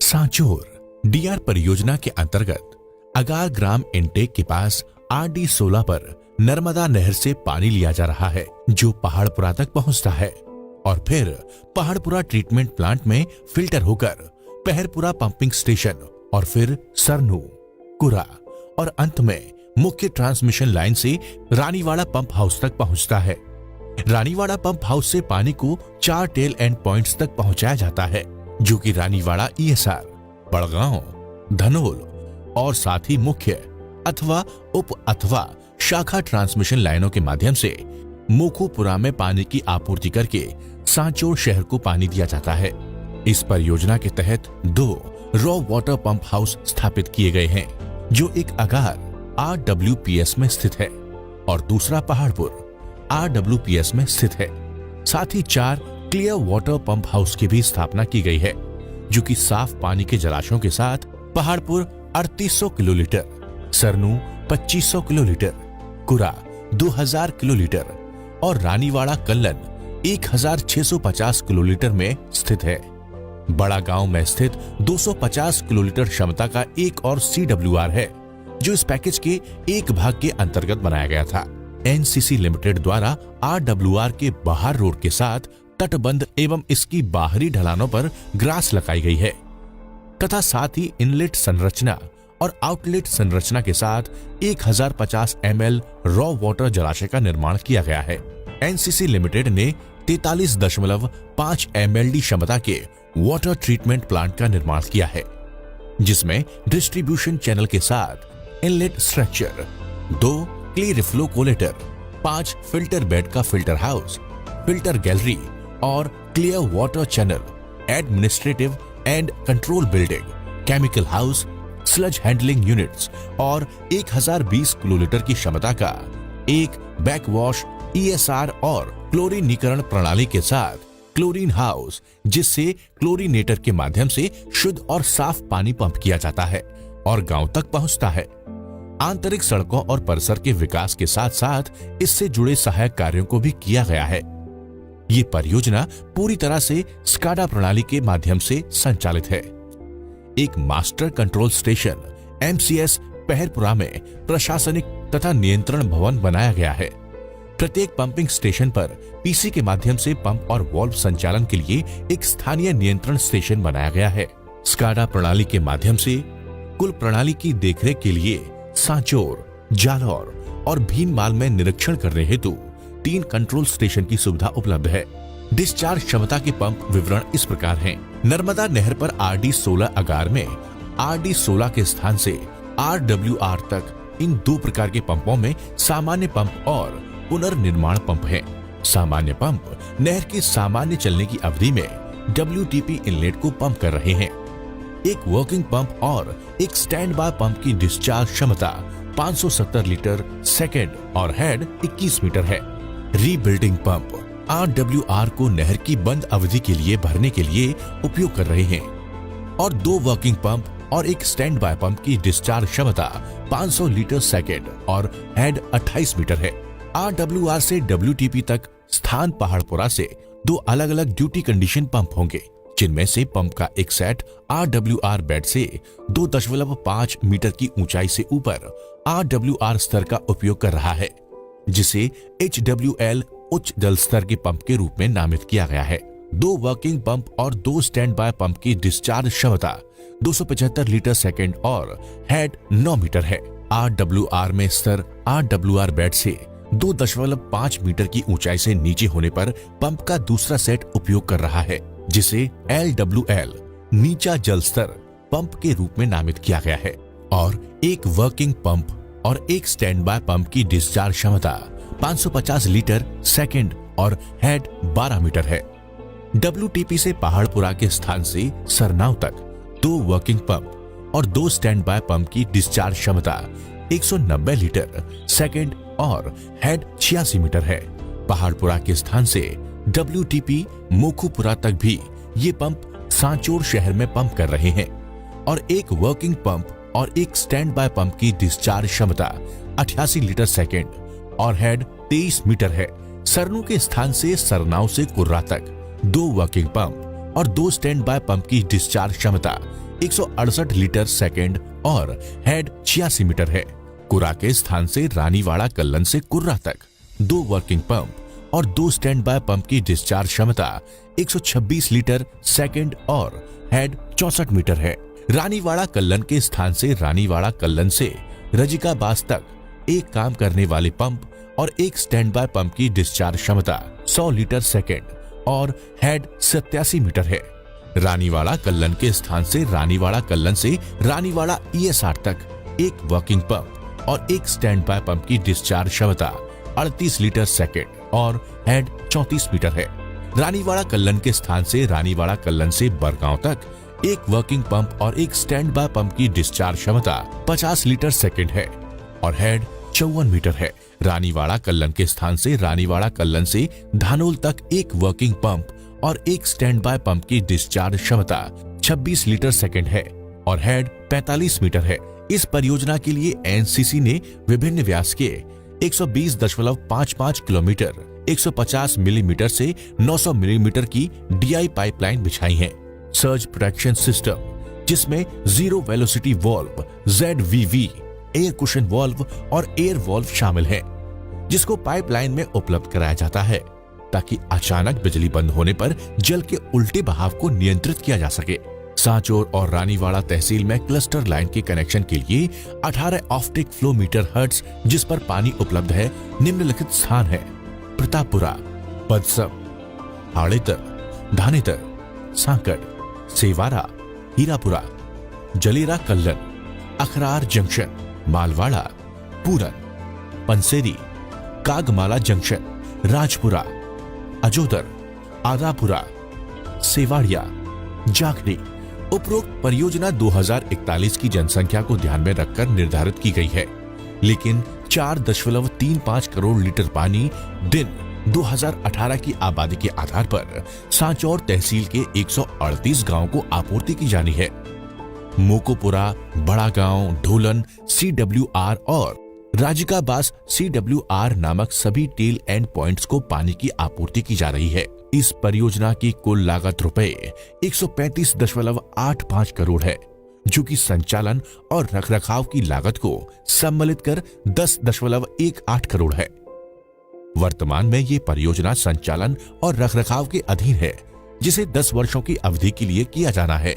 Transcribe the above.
Sanchore D R परियोजना के अंतर्गत अगार ग्राम इनटेक के पास RD-16 पर नर्मदा नहर से पानी लिया जा रहा है, जो पहाड़पुरा तक पहुंचता है और फिर पहाड़पुरा ट्रीटमेंट प्लांट में फिल्टर होकर पहरपुरा पंपिंग स्टेशन और फिर सरनू, कुरा और अंत में मुख्य ट्रांसमिशन लाइन से रानीवाड़ा पंप हाउस तक पहुंचता है। रानीवाड़ा पंप हाउस से पानी को 4 टेल एंड पॉइंट्स तक पहुंचाया जाता है, जो कि रानीवाड़ा ESR, बड़गांव, धनोल और साथ ही मुख्य अथवा उप अथवा शाखा ट्रांसमिशन लाइनों के माध्यम से मोखूपुरा में पानी की आपूर्ति करके सांचोर शहर को पानी दिया जाता है। इस परियोजना के तहत 2 रॉ वाटर पंप हाउस स्थापित किए गए हैं, जो एक अगार RWPS में स्थित है और दूसरा पहाड़पुर RWPS में स्थित है। साथ ही 4 क्लियर वाटर पंप हाउस की भी स्थापना की गई है, जो कि साफ पानी के जलाशयों के साथ पहाड़पुर 3800 किलोलीटर, सरनू 2500 किलोलीटर, कुरा 2000 किलोलीटर और रानीवाड़ा कल्लन 1650 किलोलीटर में स्थित है। बड़ा गांव में स्थित 250 किलोलीटर क्षमता का एक और CWR है, जो इस पैकेज के एक भाग के अंतर्गत बनाया गया था। NCC लिमिटेड द्वारा RWR के बाहर रोड के साथ तटबंध एवं इसकी बाहरी ढलानों पर ग्रास लगाई गई है तथा साथ ही इनलेट संरचना और आउटलेट संरचना के साथ 1050 ml रॉ वाटर जलाशय का निर्माण किया गया है। NCC लिमिटेड ने 43.5 MLD क्षमता के वाटर ट्रीटमेंट प्लांट का निर्माण किया है, जिसमें डिस्ट्रीब्यूशन चैनल के साथ इनलेट स्ट्रक्चर, 2 क्ली रिफ्लो कोलेटर, 5 फिल्टर बेड का फिल्टर हाउस, फिल्टर गैलरी और clear water channel, administrative and control building, chemical house, sludge handling units और 1020 किलोलीटर की क्षमता का एक बैकवॉश ESR और क्लोरीनीकरण प्रणाली के साथ क्लोरीन हाउस, जिससे क्लोरीनेटर के माध्यम से शुद्ध और साफ पानी पंप किया जाता है और गांव तक पहुंचता है। आंतरिक सड़कों और परिसर के विकास के साथ साथ इससे जुड़े सहायक कार्यों को भी किया गया है। ये परियोजना पूरी तरह से स्काडा प्रणाली के माध्यम से संचालित है। एक मास्टर कंट्रोल स्टेशन MCS पहरपुरा में प्रशासनिक तथा नियंत्रण भवन बनाया गया है। प्रत्येक पंपिंग स्टेशन पर PC के माध्यम से पंप और वाल्व संचालन के लिए एक स्थानीय नियंत्रण स्टेशन बनाया गया है। स्काडा प्रणाली के माध्यम से कुल प्रणाली की देखरेख के लिए सांचोर, जालौर और भीनमाल में निरीक्षण करने हेतु 3 कंट्रोल स्टेशन की सुविधा उपलब्ध है। डिस्चार्ज क्षमता के पंप विवरण इस प्रकार हैं। नर्मदा नहर पर RD-16 अगार में RD-16 के स्थान से RWR तक इन 2 प्रकार के पंपों में सामान्य पंप और पुनर्निर्माण पंप है। सामान्य पंप नहर की सामान्य चलने की अवधि में WTP इनलेट को पंप कर रहे हैं। एक वर्किंग पंप और एक स्टैंड बाय पंप की डिस्चार्ज क्षमता 570 लीटर सेकेंड और हेड 21 मीटर है। रीबिल्डिंग पंप RWR को नहर की बंद अवधि के लिए भरने के लिए उपयोग कर रहे हैं और 2 वर्किंग पंप और एक स्टैंड बाय पंप की डिस्चार्ज क्षमता 500 लीटर सेकेंड और हेड 28 मीटर है। RWR से WTP तक स्थान पहाड़पुरा से 2 अलग अलग ड्यूटी कंडीशन पंप होंगे, जिनमें से पंप का एक सेट RWR बेड से 2.5 मीटर की ऊंचाई से ऊपर RWR स्तर का उपयोग कर रहा है, जिसे HWL उच्च जल स्तर के पंप के रूप में नामित किया गया है। 2 वर्किंग पंप और 2 स्टैंड बाय पंप की डिस्चार्ज क्षमता 275 लीटर सेकेंड और हेड 9 मीटर है। RWR में स्तर RWR बेड से 2.5 मीटर की ऊंचाई से नीचे होने पर पंप का दूसरा सेट उपयोग कर रहा है, जिसे LWL नीचा जल स्तर पंप के रूप में नामित किया गया है और एक वर्किंग पंप और एक स्टैंड बाय पंप की डिस्चार्ज क्षमता 550 लीटर सेकेंड और हेड 12 मीटर है। WTP से पहाड़पुरा के स्थान से सरनाव तक 2 वर्किंग पंप और 2 स्टैंड बाय पंप की डिस्चार्ज क्षमता 190 लीटर सेकेंड और हेड 86 मीटर है। पहाड़पुरा के स्थान से WTP मोखूपुरा तक भी ये पंप सांचोर शहर में पंप कर रहे हैं और एक वर्किंग पंप और एक स्टैंड बाय पंप की डिस्चार्ज क्षमता 88 लीटर सेकेंड और हेड 23 मीटर है। सरनू के स्थान से सरनाव से कुर्रा तक 2 वर्किंग पंप और 2 स्टैंड बाय पंप की डिस्चार्ज क्षमता 168 लीटर सेकेंड और हेड 86 मीटर है। कुरा के स्थान से रानीवाड़ा कल्लन से कुर्रा तक 2 वर्किंग पंप और 2 स्टैंड बाय पंप की डिस्चार्ज क्षमता 126 लीटर सेकेंड और हेड 64 मीटर है। रानीवाड़ा कल्लन के स्थान से रानीवाड़ा कल्लन से रजिकाबाद तक एक काम करने वाले पंप और एक स्टैंड बाय पंप की डिस्चार्ज क्षमता 100 लीटर सेकेंड और हेड 87 मीटर है। रानीवाड़ा कल्लन के स्थान से रानीवाड़ा कल्लन से रानीवाड़ा ES8 तक एक वर्किंग पंप और एक स्टैंड बाय पंप की डिस्चार्ज क्षमता 38 लीटर सेकेंड और हेड 34 मीटर है। रानीवाड़ा कल्लन के स्थान से रानीवाड़ा कल्लन से बरगांव तक एक वर्किंग पंप और एक स्टैंड बाय पंप की डिस्चार्ज क्षमता 50 लीटर सेकेंड है और हेड 54 मीटर है। रानीवाड़ा कल्लन के स्थान से रानीवाड़ा कल्लन से धानोल तक एक वर्किंग पंप और एक स्टैंड बाय पंप की डिस्चार्ज क्षमता 26 लीटर सेकेंड है और हेड 45 मीटर है। इस परियोजना के लिए एनसीसी ने विभिन्न व्यास के 120.55 किलोमीटर 150 मिलीमीटर से 900 मिलीमीटर की DI पाइपलाइन बिछाई है। सर्ज प्रोटेक्शन सिस्टम जिसमें zero velocity valve ZVV, air cushion valve और एयर वॉल्व शामिल है, जिसको पाइपलाइन में उपलब्ध कराया जाता है ताकि अचानक बिजली बंद होने पर जल के उल्टे बहाव को नियंत्रित किया जा सके। सांचौर और रानीवाड़ा तहसील में क्लस्टर लाइन के कनेक्शन के लिए 18 ऑप्टिक फ्लो मीटर हर्ट्ज जिस पर पानी उपलब्ध है निम्नलिखित स्थान है: प्रतापपुरा, बदसम, हाड़ेतर, धानेतर, सांकड़, सेवारा, हीरापुरा, जलेरा कल्लन, अखरार जंक्शन, मालवाड़ा, पूरन, पंसेरी, कागमाला जंक्शन, राजपुरा, अजोदर, आदापुरा, सेवाड़िया, जाखड़ी। उपरोक्त परियोजना 2041 की जनसंख्या को ध्यान में रखकर निर्धारित की गई है, लेकिन 4.35 करोड़ लीटर पानी दिन 2018 की आबादी के आधार पर सांचौर तहसील के 138 गांवों को आपूर्ति की जानी है। मोकोपुरा, बड़ा गांव, ढोलन CWR और राजिकाबास CWR नामक सभी टेल एंड पॉइंट्स को पानी की आपूर्ति की जा रही है। इस परियोजना की कुल लागत रुपए 135.85 करोड़ है, जो कि संचालन और रखरखाव की लागत को सम्मिलित कर 10.18 करोड़ है। वर्तमान में ये परियोजना संचालन और रखरखाव के अधीन है, जिसे 10 वर्षों की अवधि के लिए किया जाना है।